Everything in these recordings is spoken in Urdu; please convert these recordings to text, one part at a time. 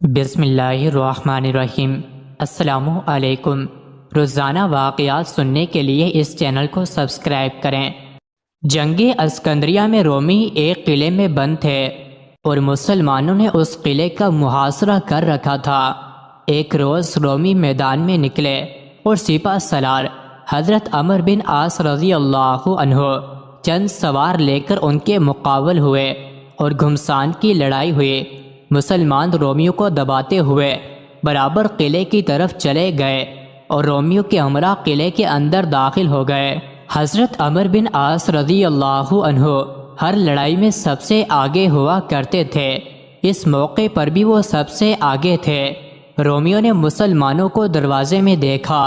بسم اللہ الرحمن الرحیم۔ السلام علیکم۔ روزانہ واقعات سننے کے لیے اس چینل کو سبسکرائب کریں۔ جنگ اسکندریہ میں رومی ایک قلعے میں بند تھے اور مسلمانوں نے اس قلعے کا محاصرہ کر رکھا تھا۔ ایک روز رومی میدان میں نکلے اور سپہ سالار حضرت عمرو بن عاص رضی اللہ عنہ چند سوار لے کر ان کے مقابل ہوئے اور گھمسان کی لڑائی ہوئی۔ مسلمان رومیوں کو دباتے ہوئے برابر قلعے کی طرف چلے گئے اور رومیوں کے ہمراہ قلعے کے اندر داخل ہو گئے۔ حضرت عمرو بن عاص رضی اللہ عنہ ہر لڑائی میں سب سے آگے ہوا کرتے تھے۔ اس موقع پر بھی وہ سب سے آگے تھے۔ رومیوں نے مسلمانوں کو دروازے میں دیکھا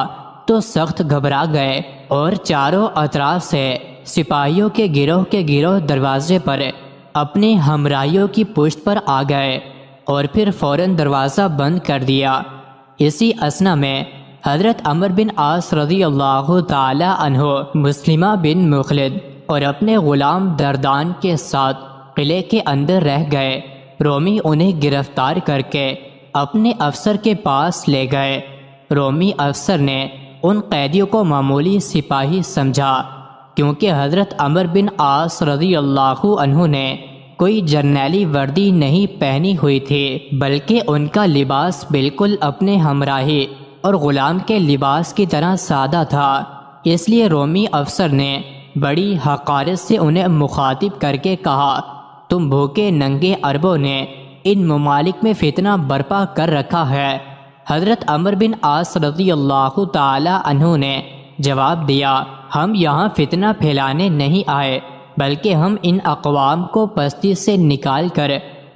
تو سخت گھبرا گئے اور چاروں اطراف سے سپاہیوں کے گروہ دروازے پر اپنے ہمراہیوں کی پشت پر آ گئے اور پھر فوراً دروازہ بند کر دیا۔ اسی اثنا میں حضرت عمرو بن عاص رضی اللہ تعالی عنہ مسلمہ بن مخلد اور اپنے غلام دردان کے ساتھ قلعے کے اندر رہ گئے۔ رومی انہیں گرفتار کر کے اپنے افسر کے پاس لے گئے۔ رومی افسر نے ان قیدیوں کو معمولی سپاہی سمجھا کیونکہ حضرت عمرو بن عاص رضی اللہ عنہ نے کوئی جرنیلی وردی نہیں پہنی ہوئی تھی، بلکہ ان کا لباس بالکل اپنے ہمراہی اور غلام کے لباس کی طرح سادہ تھا۔ اس لیے رومی افسر نے بڑی حقارت سے انہیں مخاطب کر کے کہا، تم بھوکے ننگے عربوں نے ان ممالک میں فتنہ برپا کر رکھا ہے۔ حضرت عمرو بن عاص رضی اللہ تعالی عنہ نے جواب دیا، ہم یہاں فتنہ پھیلانے نہیں آئے، بلکہ ہم ان اقوام کو پستی سے نکال کر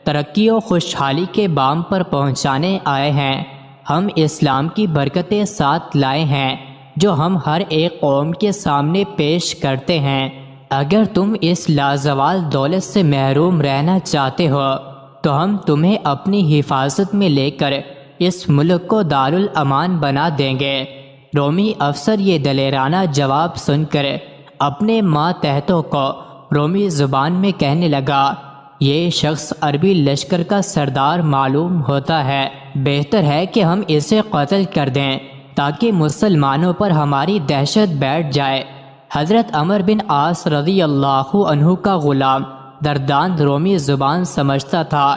ترقی و خوشحالی کے بام پر پہنچانے آئے ہیں۔ ہم اسلام کی برکتیں ساتھ لائے ہیں جو ہم ہر ایک قوم کے سامنے پیش کرتے ہیں۔ اگر تم اس لازوال دولت سے محروم رہنا چاہتے ہو تو ہم تمہیں اپنی حفاظت میں لے کر اس ملک کو دارالامان بنا دیں گے۔ رومی افسر یہ دلیرانہ جواب سن کر اپنے ماتحتوں کو رومی زبان میں کہنے لگا، یہ شخص عربی لشکر کا سردار معلوم ہوتا ہے، بہتر ہے کہ ہم اسے قتل کر دیں تاکہ مسلمانوں پر ہماری دہشت بیٹھ جائے۔ حضرت عمرو بن عاص رضی اللہ عنہ کا غلام دردان رومی زبان سمجھتا تھا۔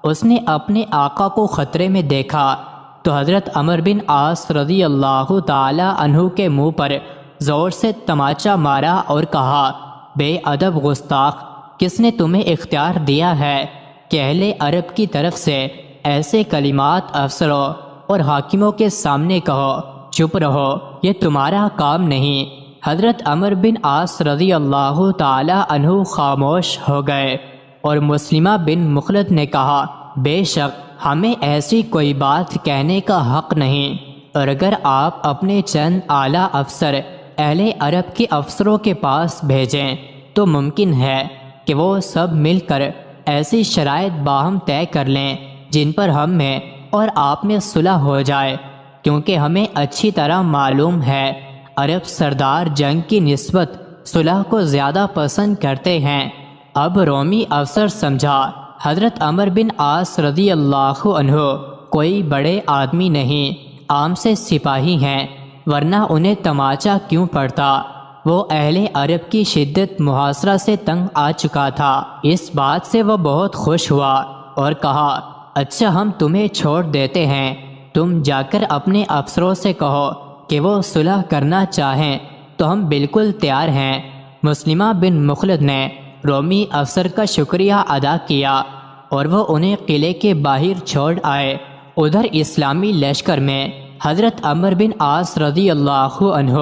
اس نے اپنے آقا کو خطرے میں دیکھا تو حضرت عمرو بن عاص رضی اللہ تعالی عنہ کے منہ پر زور سے تماچا مارا اور کہا، بے ادب گستاخ، کس نے تمہیں اختیار دیا ہے کہ اہل عرب کی طرف سے ایسے کلمات افسروں اور حاکموں کے سامنے کہو؟ چپ رہو، یہ تمہارا کام نہیں۔ حضرت عمرو بن عاص رضی اللہ تعالی عنہ خاموش ہو گئے اور مسلمہ بن مخلد نے کہا، بے شک ہمیں ایسی کوئی بات کہنے کا حق نہیں، اور اگر آپ اپنے چند اعلیٰ افسر اہل عرب کے افسروں کے پاس بھیجیں تو ممکن ہے کہ وہ سب مل کر ایسی شرائط باہم طے کر لیں جن پر ہم میں اور آپ میں صلح ہو جائے، کیونکہ ہمیں اچھی طرح معلوم ہے عرب سردار جنگ کی نسبت صلح کو زیادہ پسند کرتے ہیں۔ اب رومی افسر سمجھا حضرت عمرو بن عاص رضی اللہ عنہ کوئی بڑے آدمی نہیں، عام سے سپاہی ہیں، ورنہ انہیں تماچا کیوں پڑتا؟ وہ اہل عرب کی شدت محاصرہ سے تنگ آ چکا تھا۔ اس بات سے وہ بہت خوش ہوا اور کہا، اچھا ہم تمہیں چھوڑ دیتے ہیں، تم جا کر اپنے افسروں سے کہو کہ وہ صلح کرنا چاہیں تو ہم بالکل تیار ہیں۔ مسلمہ بن مخلد نے رومی افسر کا شکریہ ادا کیا اور وہ انہیں قلعے کے باہر چھوڑ آئے۔ ادھر اسلامی لشکر میں حضرت عمرو بن عاص رضی اللہ عنہ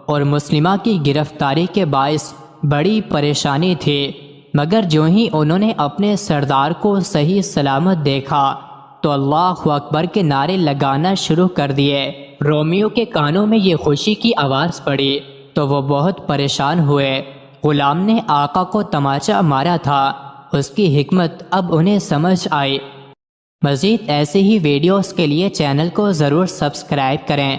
اور مسلمہ کی گرفتاری کے باعث بڑی پریشانی تھی، مگر جو ہی انہوں نے اپنے سردار کو صحیح سلامت دیکھا تو اللہ اکبر کے نعرے لگانا شروع کر دیے۔ رومیوں کے کانوں میں یہ خوشی کی آواز پڑی تو وہ بہت پریشان ہوئے۔ غلام نے آقا کو تماچا مارا تھا، اس کی حکمت اب انہیں سمجھ آئی۔ مزید ایسے ہی ویڈیوز کے لیے چینل کو ضرور سبسکرائب کریں۔